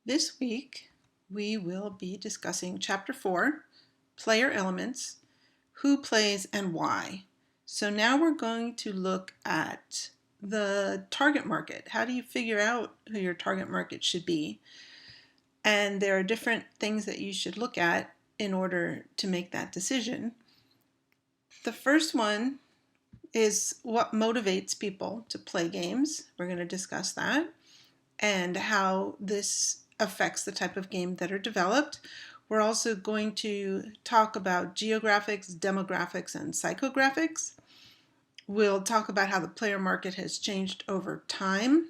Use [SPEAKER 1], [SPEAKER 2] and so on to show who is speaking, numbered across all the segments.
[SPEAKER 1] This week, we will be discussing Chapter 4, Player Elements, Who Plays and Why. So now we're going to look at the target market. How do you figure out who your target market should be? And there are different things that you should look at in order to make that decision. The first one is what motivates people to play games. We're going to discuss that and how this affects the type of game that are developed. We're also going to talk about geographics, demographics, and psychographics. We'll talk about how the player market has changed over time.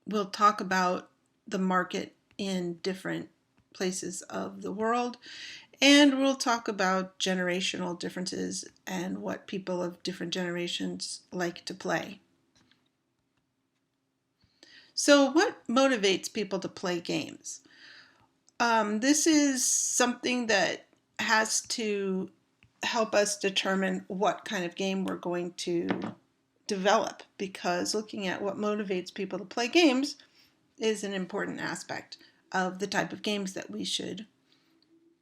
[SPEAKER 1] We'll talk about the market in different places of the world. And we'll talk about generational differences and what people of different generations like to play. So what motivates people to play games? This is something that has to help us determine what kind of game we're going to develop, because looking at what motivates people to play games is an important aspect of the type of games that we should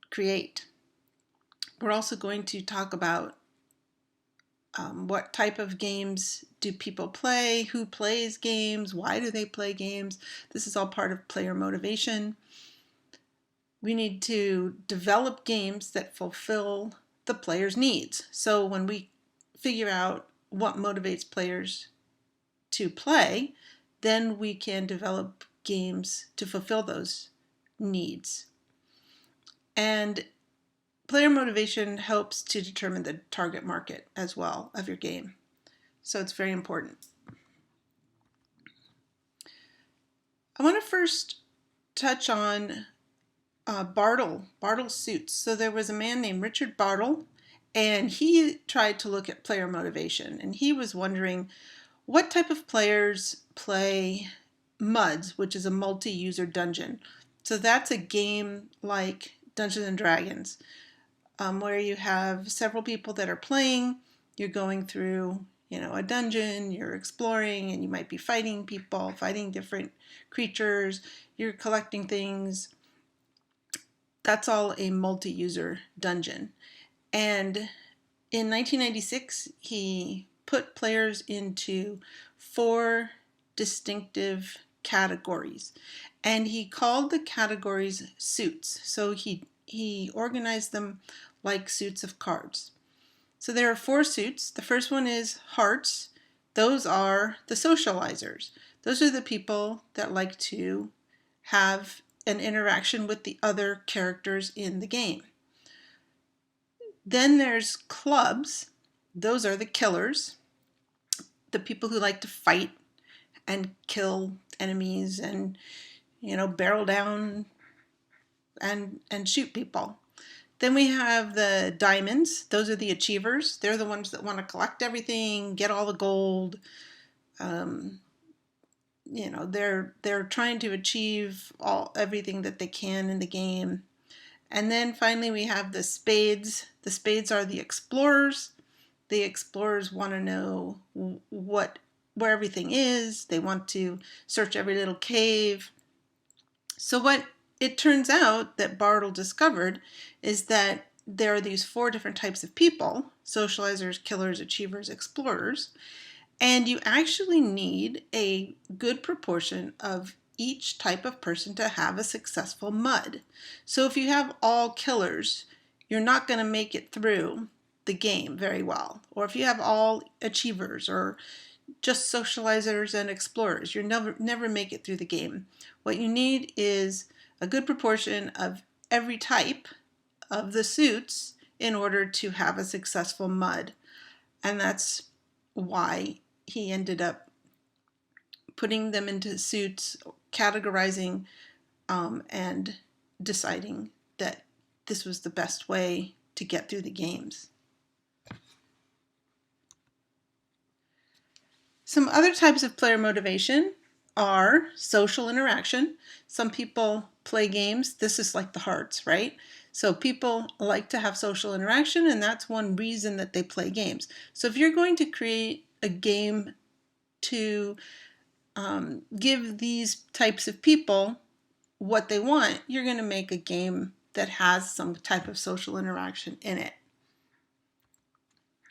[SPEAKER 1] create. We're also going to talk about what type of games do people play, who plays games, why do they play games. This is all part of player motivation. We need to develop games that fulfill the player's needs. So when we figure out what motivates players to play, then we can develop games to fulfill those needs. And player motivation helps to determine the target market as well of your game. So it's very important. I want to first touch on Bartle's suits. So there was a man named Richard Bartle, and he tried to look at player motivation. And he was wondering what type of players play MUDs, which is a multi-user dungeon. So that's a game like Dungeons and Dragons, where you have several people that are playing. You're going through, a dungeon, you're exploring, and you might be fighting people, fighting different creatures, you're collecting things. That's all a multi-user dungeon. And in 1996, he put players into 4 distinctive categories, and he called the categories suits. So he organized them like suits of cards. So there are 4 suits. The first one is hearts. Those are the socializers. Those are the people that like to have an interaction with the other characters in the game. Then there's clubs. Those are the killers, the people who like to fight and kill enemies and, barrel down and shoot people. Then we have the diamonds. Those are the achievers. They're the ones that want to collect everything, get all the gold. They're trying to achieve everything that they can in the game. And then finally we have the spades. The spades are the explorers. The explorers want to know where everything is. They want to search every little cave. So what it turns out that Bartle discovered is that there are these 4 different types of people: socializers, killers, achievers, explorers. And you actually need a good proportion of each type of person to have a successful MUD. So if you have all killers, you're not going to make it through the game very well. Or if you have all achievers or just socializers and explorers, you'll never make it through the game. What you need is a good proportion of every type of the suits in order to have a successful MUD. And that's why he ended up putting them into suits, categorizing, and deciding that this was the best way to get through the games. Some other types of player motivation are social interaction. Some people play games. This is like the hearts, right? So people like to have social interaction, and that's one reason that they play games. So if you're going to create a game to give these types of people what they want, you're going to make a game that has some type of social interaction in it.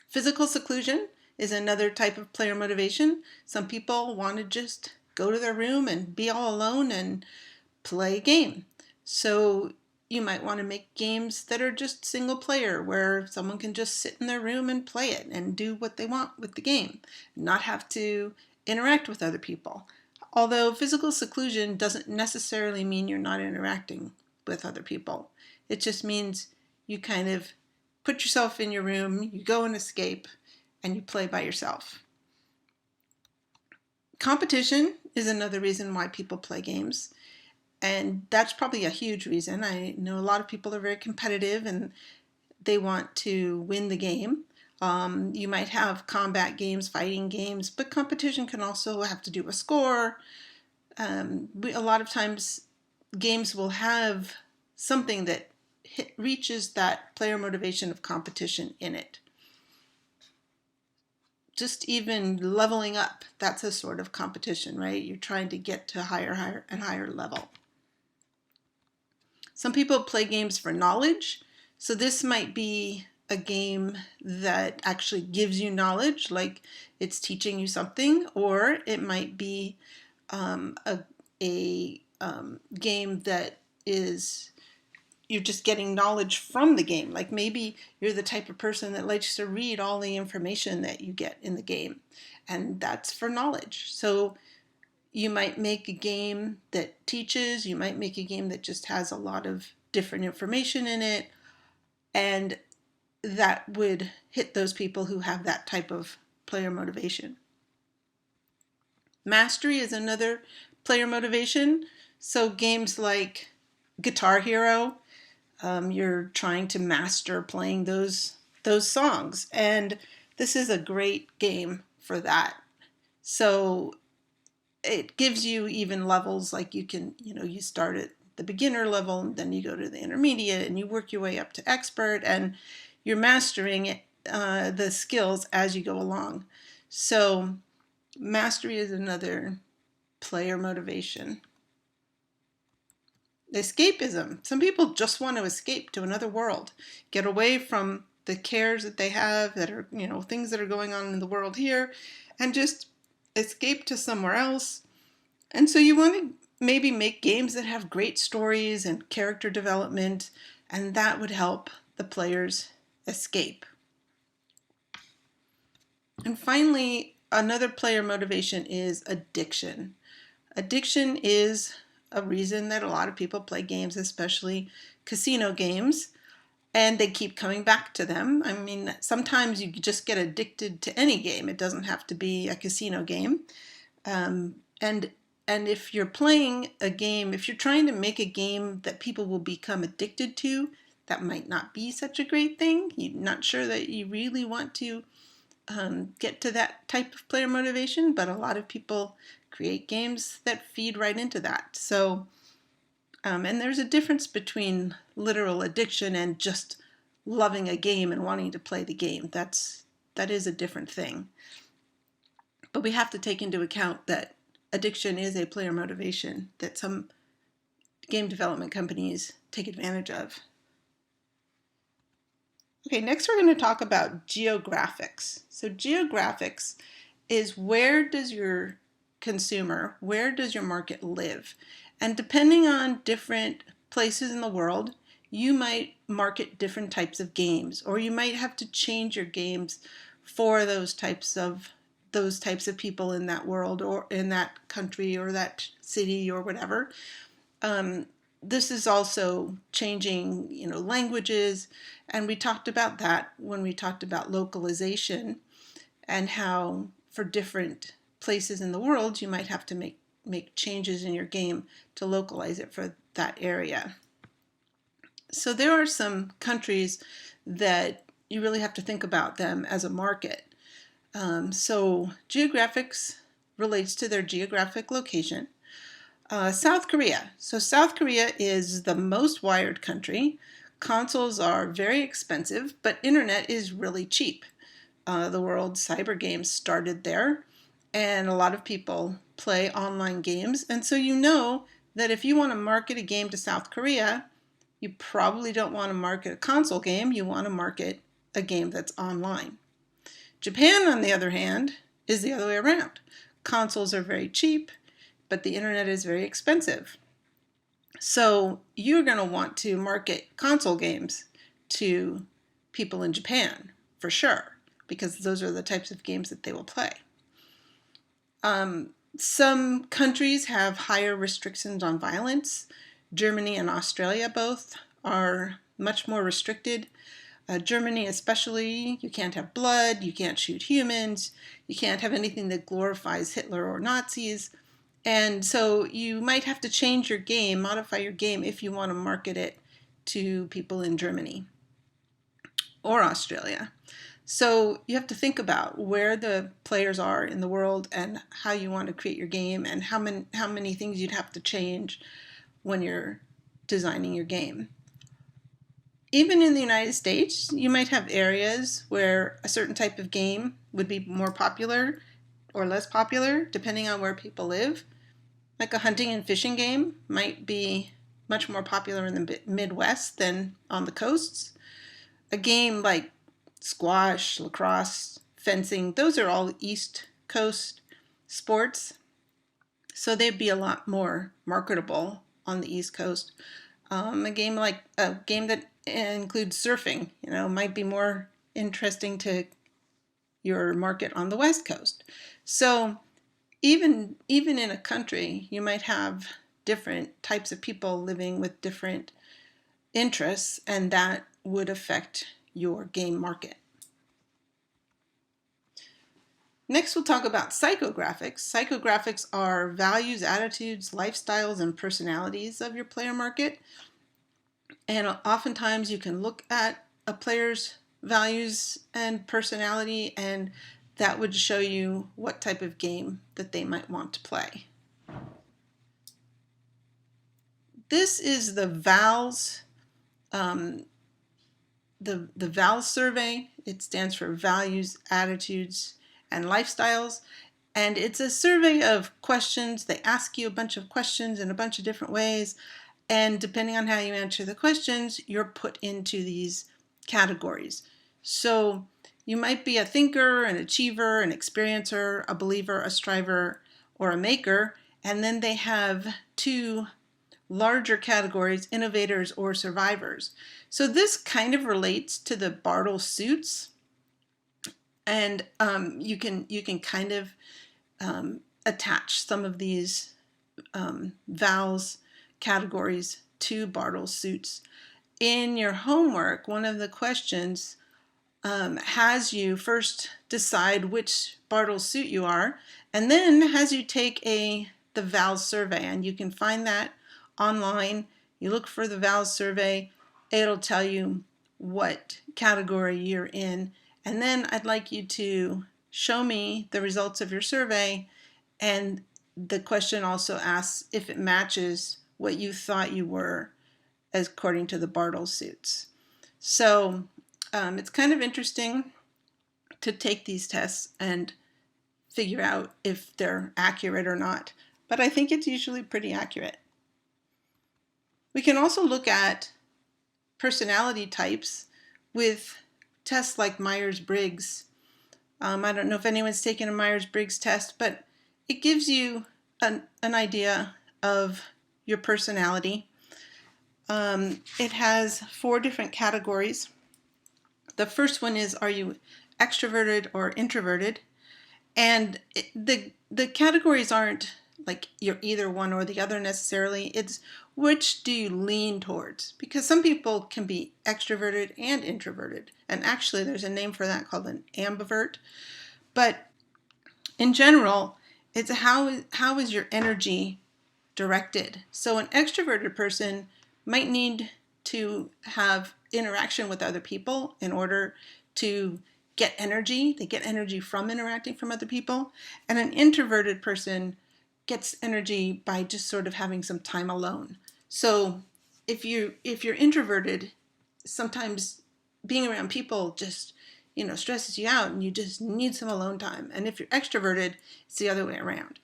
[SPEAKER 1] Physical seclusion is another type of player motivation. Some people want to just go to their room and be all alone and play a game. So you might want to make games that are just single player, where someone can just sit in their room and play it and do what they want with the game, not have to interact with other people. Although physical seclusion doesn't necessarily mean you're not interacting with other people. It just means you kind of put yourself in your room, you go and escape, and you play by yourself. Competition is another reason why people play games. And that's probably a huge reason. I know a lot of people are very competitive and they want to win the game. You might have combat games, fighting games, but competition can also have to do with score. A lot of times games will have something that reaches that player motivation of competition in it. Just even leveling up, that's a sort of competition, right? You're trying to get to higher and higher level. Some people play games for knowledge. So this might be a game that actually gives you knowledge, like it's teaching you something, or it might be a game that is you're just getting knowledge from the game. Like maybe you're the type of person that likes to read all the information that you get in the game, and that's for knowledge. So you might make a game that teaches, you might make a game that just has a lot of different information in it, and that would hit those people who have that type of player motivation. Mastery is another player motivation. So games like Guitar Hero, you're trying to master playing those songs, and this is a great game for that. So it gives you even levels, like you can, you start at the beginner level, and then you go to the intermediate, and you work your way up to expert, and you're mastering it, the skills as you go along. So mastery is another player motivation. Escapism. Some people just want to escape to another world, get away from the cares that they have that are, things that are going on in the world here, and just escape to somewhere else. And so you want to maybe make games that have great stories and character development, and that would help the players escape. And finally, another player motivation is addiction. Addiction is a reason that a lot of people play games, especially casino games, and they keep coming back to them. I mean, sometimes you just get addicted to any game. It doesn't have to be a casino game. And if you're playing a game, if you're trying to make a game that people will become addicted to, that might not be such a great thing. You're not sure that you really want to get to that type of player motivation, but a lot of people create games that feed right into that. So, and there's a difference between literal addiction and just loving a game and wanting to play the game. That is a different thing. But we have to take into account that addiction is a player motivation that some game development companies take advantage of. Okay, next we're going to talk about geographics. So geographics is where does your market live? And depending on different places in the world, you might market different types of games, or you might have to change your games for those types of people in that world, or in that country, or that city, or whatever. This is also changing, languages, and we talked about that when we talked about localization, and how for different places in the world you might have to make changes in your game to localize it for that area. So there are some countries that you really have to think about them as a market. So geographics relates to their geographic location. South Korea. So South Korea is the most wired country. Consoles are very expensive, but internet is really cheap. The world's cyber games started there, and a lot of people play online games, and so that if you want to market a game to South Korea, you probably don't want to market a console game. You want to market a game that's online. Japan, on the other hand, is the other way around. Consoles are very cheap, but the internet is very expensive. So you're going to want to market console games to people in Japan, for sure, because those are the types of games that they will play. Some countries have higher restrictions on violence. Germany and Australia both are much more restricted. Germany especially, you can't have blood, you can't shoot humans, you can't have anything that glorifies Hitler or Nazis. And so you might have to change your game, modify your game if you want to market it to people in Germany or Australia. So you have to think about where the players are in the world and how you want to create your game and how many things you'd have to change when you're designing your game. Even in the United States, you might have areas where a certain type of game would be more popular or less popular, depending on where people live. Like a hunting and fishing game might be much more popular in the Midwest than on the coasts. A game like squash, lacrosse, fencing, those are all East Coast sports. So they'd be a lot more marketable on the East Coast. A game that includes surfing, might be more interesting to your market on the West Coast. So even in a country, you might have different types of people living with different interests, and that would affect your game market. Next, we'll talk about psychographics. Psychographics are values, attitudes, lifestyles, and personalities of your player market. And oftentimes you can look at a player's values and personality, and that would show you what type of game that they might want to play. This is the VALS, the VALS survey. It stands for Values, Attitudes, and Lifestyles. And it's a survey of questions. They ask you a bunch of questions in a bunch of different ways. And depending on how you answer the questions, you're put into these categories. So you might be a thinker, an achiever, an experiencer, a believer, a striver, or a maker. And then they have two larger categories, innovators or survivors. So this kind of relates to the Bartle suits. And you can kind of attach some of these VALS categories to Bartle suits. In your homework, one of the questions has you first decide which Bartle suit you are, and then has you take the VALS survey, and you can find that online. You look for the VALS survey, it'll tell you what category you're in, and then I'd like you to show me the results of your survey, and the question also asks if it matches what you thought you were according to the Bartle suits. So it's kind of interesting to take these tests and figure out if they're accurate or not, but I think it's usually pretty accurate. We can also look at personality types with tests like Myers-Briggs. I don't know if anyone's taken a Myers-Briggs test, but it gives you an idea of your personality. It has 4 different categories. The first one is, are you extroverted or introverted? And the categories aren't like you're either one or the other necessarily. It's which do you lean towards? Because some people can be extroverted and introverted. And actually there's a name for that called an ambivert. But in general, it's how is your energy directed? So an extroverted person might need to have interaction with other people in order to get energy. They get energy from interacting from other people. And an introverted person gets energy by just sort of having some time alone. So if you're introverted, sometimes being around people just stresses you out and you just need some alone time. And if you're extroverted, it's the other way around.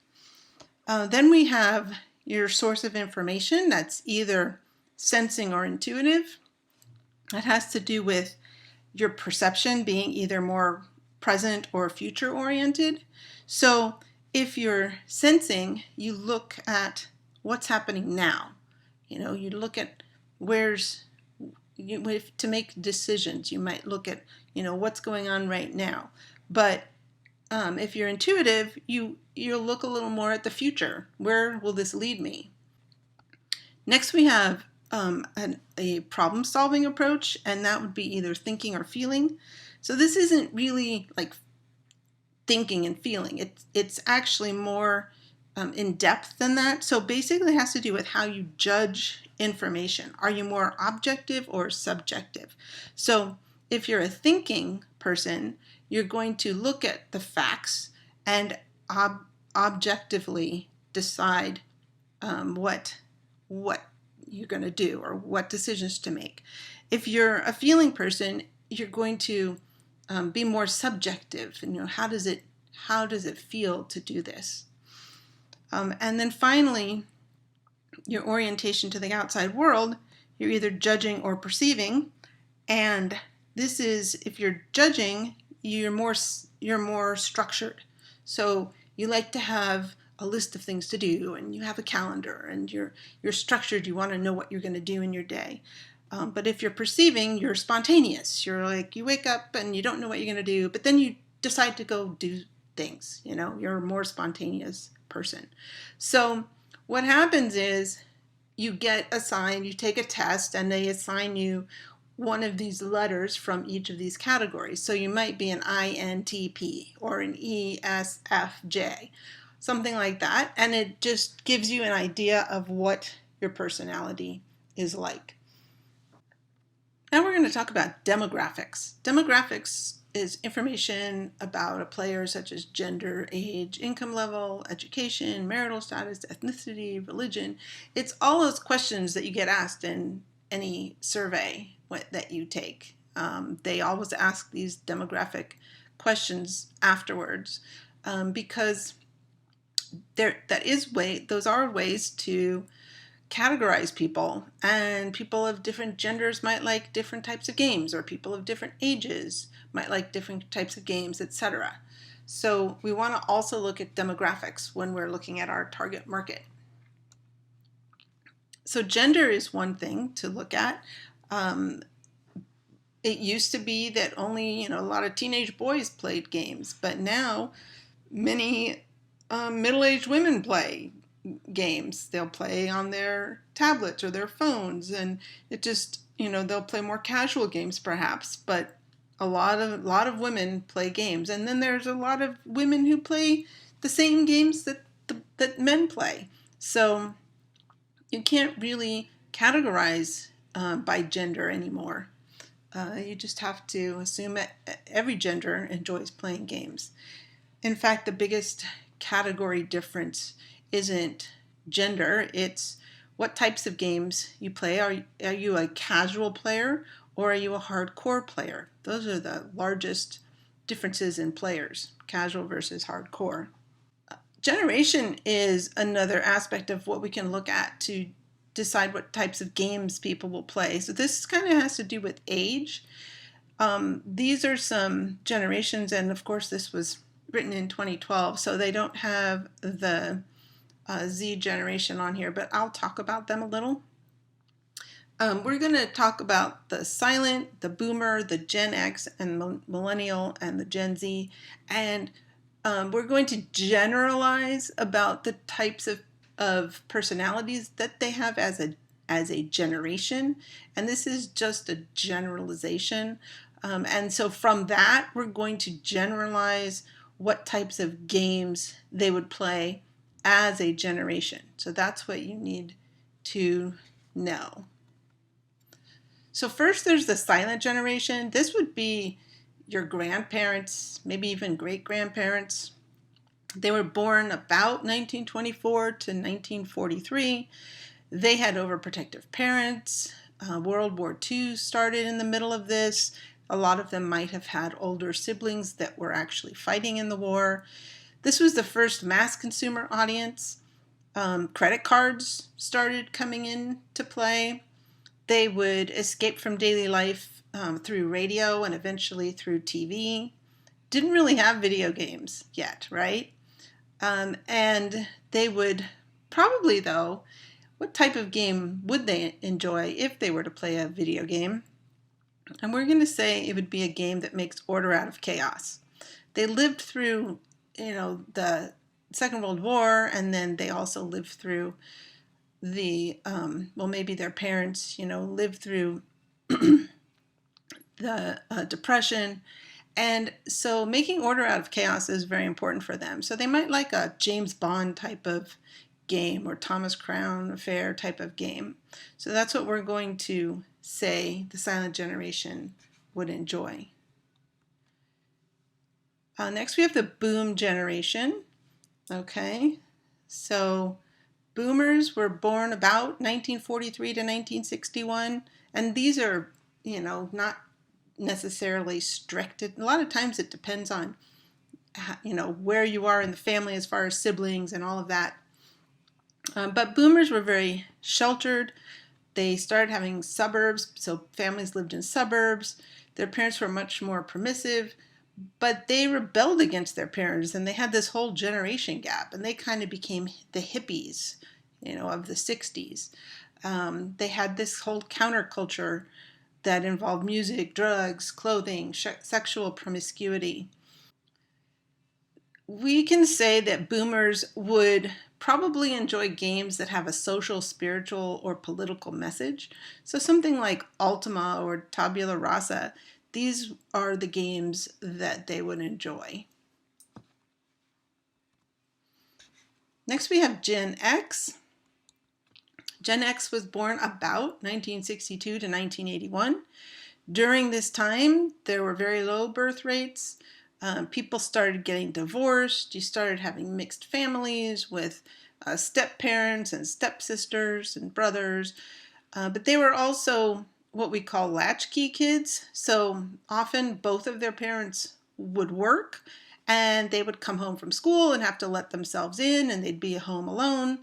[SPEAKER 1] Then we have your source of information. That's either sensing or intuitive. That has to do with your perception being either more present or future oriented. So if you're sensing, you look at what's happening now. You look at to make decisions, you might look at, what's going on right now. But if you're intuitive, you'll look a little more at the future. Where will this lead me? Next, we have a problem-solving approach, and that would be either thinking or feeling. So this isn't really like thinking and feeling. It's actually more in depth than that. So basically it has to do with how you judge information. Are you more objective or subjective? So if you're a thinking person, you're going to look at the facts and objectively decide what you're going to do or what decisions to make. If you're a feeling person, you're going to be more subjective, and how does it feel to do this? And then finally, your orientation to the outside world, you're either judging or perceiving. And this is, if you're judging, you're more structured. So you like to have a list of things to do, and you have a calendar, and you're structured. You want to know what you're going to do in your day. But if you're perceiving, you're spontaneous. You're like, you wake up and you don't know what you're going to do, but then you decide to go do things. You're a more spontaneous person. So what happens is you get assigned, you take a test, and they assign you one of these letters from each of these categories. So you might be an INTP or an ESFJ, something like that. And it just gives you an idea of what your personality is like. Now we're going to talk about demographics. Demographics is information about a player such as gender, age, income level, education, marital status, ethnicity, religion. It's all those questions that you get asked in any survey that you take. They always ask these demographic questions afterwards because those are ways to categorize people, and people of different genders might like different types of games, or people of different ages might like different types of games, etc. So we want to also look at demographics when we're looking at our target market. So gender is one thing to look at. It used to be that only a lot of teenage boys played games, but now many middle-aged women play games. They'll play on their tablets or their phones, and it just they'll play more casual games perhaps, but a lot of women play games. And then there's a lot of women who play the same games that men play. So you can't really categorize by gender anymore. You just have to assume that every gender enjoys playing games. In fact, the biggest category difference isn't gender, it's what types of games you play. Are you a casual player or are you a hardcore player? Those are the largest differences in players, casual versus hardcore. Generation is another aspect of what we can look at to decide what types of games people will play. So this kind of has to do with age. These are some generations, and of course this was written in 2012, so they don't have the Z generation on here, but I'll talk about them a little. We're going to talk about the silent, the boomer, the Gen X, and the millennial, and the Gen Z, and we're going to generalize about the types of personalities that they have as a generation, and this is just a generalization. And so from that, we're going to generalize what types of games they would play as a generation. So that's what you need to know. So first there's the silent generation. This would be your grandparents, maybe even great-grandparents. They were born about 1924 to 1943. They had overprotective parents. World War II started in the middle of this. A lot of them might have had older siblings that were actually fighting in the war. This was the first mass consumer audience. Credit cards started coming into play. They would escape from daily life through radio and eventually through TV. Didn't really have video games yet, right? And they would probably, though, what type of game would they enjoy if they were to play a video game? And we're going to say it would be a game that makes order out of chaos. They lived through, the Second World War, and then they also lived through the, maybe their parents, lived through the Depression. And so making order out of chaos is very important for them. So they might like a James Bond type of game or Thomas Crown Affair type of game. So that's what we're going to say the silent generation would enjoy. Next we have the boom generation. Okay, so boomers were born about 1943 to 1961, and these are, not necessarily strict. A lot of times it depends on, where you are in the family as far as siblings and all of that. But boomers were very sheltered. They started having suburbs, so families lived in suburbs. Their parents were much more permissive, but they rebelled against their parents, and they had this whole generation gap, and they kind of became the hippies, of the 60s. They had this whole counterculture that involved music, drugs, clothing, sexual promiscuity. We can say that boomers would probably enjoy games that have a social, spiritual, or political message. So something like Ultima or Tabula Rasa, these are the games that they would enjoy. Next we have Gen X. Gen X was born about 1962 to 1981. During this time, there were very low birth rates. People started getting divorced. You started having mixed families with step-parents and stepsisters and brothers. But they were also what we call latchkey kids. So often both of their parents would work, and they would come home from school and have to let themselves in, and they'd be home alone.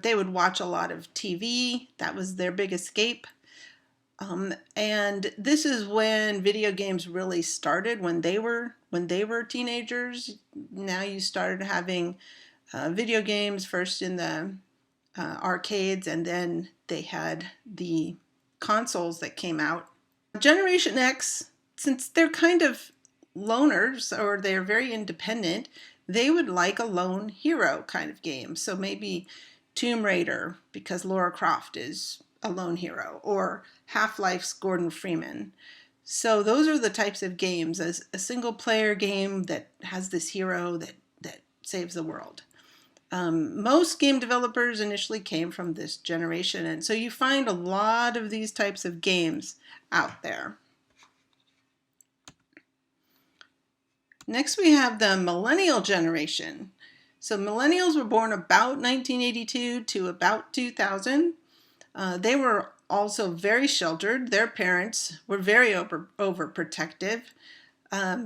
[SPEAKER 1] They would watch a lot of TV. That was their big escape. And this is when video games really started, when they were teenagers. Now you started having video games first in the arcades, and then they had the consoles that came out. Generation X, since they're kind of loners or they're very independent, they would like a lone hero kind of game. So maybe Tomb Raider, because Lara Croft is a lone hero, or Half-Life's Gordon Freeman. So those are the types of games, as a single player game that has this hero that saves the world. Most game developers initially came from this generation, and so you find a lot of these types of games out there. Next we have the Millennial Generation. So millennials were born about 1982 to about 2000. They were also very sheltered. Their parents were very overprotective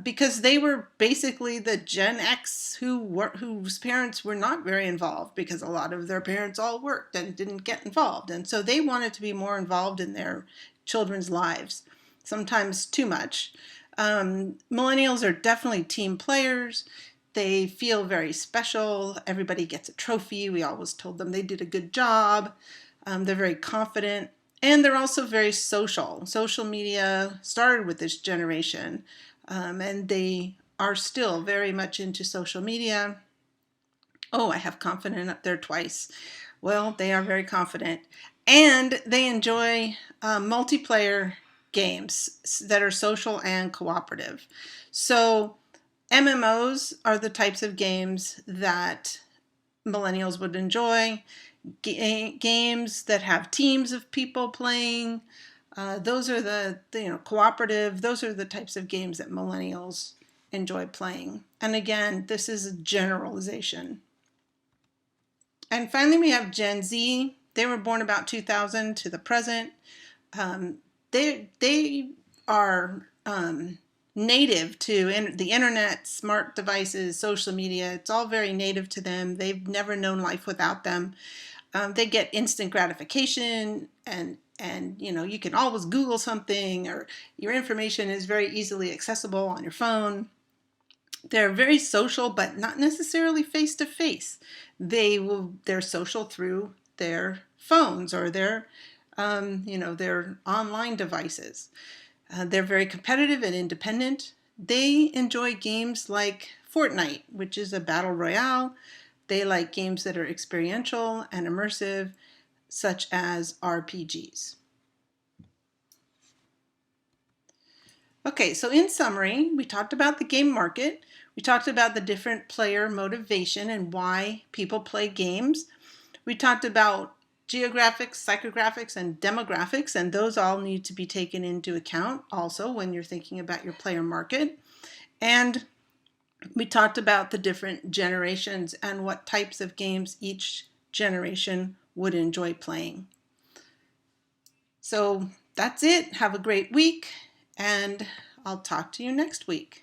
[SPEAKER 1] because they were basically the Gen X whose parents were not very involved, because a lot of their parents all worked and didn't get involved. And so they wanted to be more involved in their children's lives, sometimes too much. Millennials are definitely team players. They feel very special. Everybody gets a trophy. We always told them they did a good job. They're very confident, and they're also very social. Social media started with this generation, and they are still very much into social media. Oh, I have confident up there twice. Well, they are very confident, and they enjoy multiplayer games that are social and cooperative. So MMOs are the types of games that millennials would enjoy. Games that have teams of people playing. Those are the cooperative. Those are the types of games that millennials enjoy playing. And again, this is a generalization. And finally, we have Gen Z. They were born about 2000 to the present. They are native to the internet, smart devices, social media. It's all very native to them. They've never known life without them. They get instant gratification, and you can always Google something, or your information is very easily accessible on your phone. They're very social, but not necessarily face to face. They're social through their phones or their online devices. They're very competitive and independent. They enjoy games like Fortnite, which is a battle royale. They like games that are experiential and immersive, such as RPGs. Okay, so in summary, we talked about the game market. We talked about the different player motivation and why people play games. We talked about Geographics, Psychographics, and Demographics, and those all need to be taken into account also when you're thinking about your player market. And we talked about the different generations and what types of games each generation would enjoy playing. So that's it. Have a great week, and I'll talk to you next week.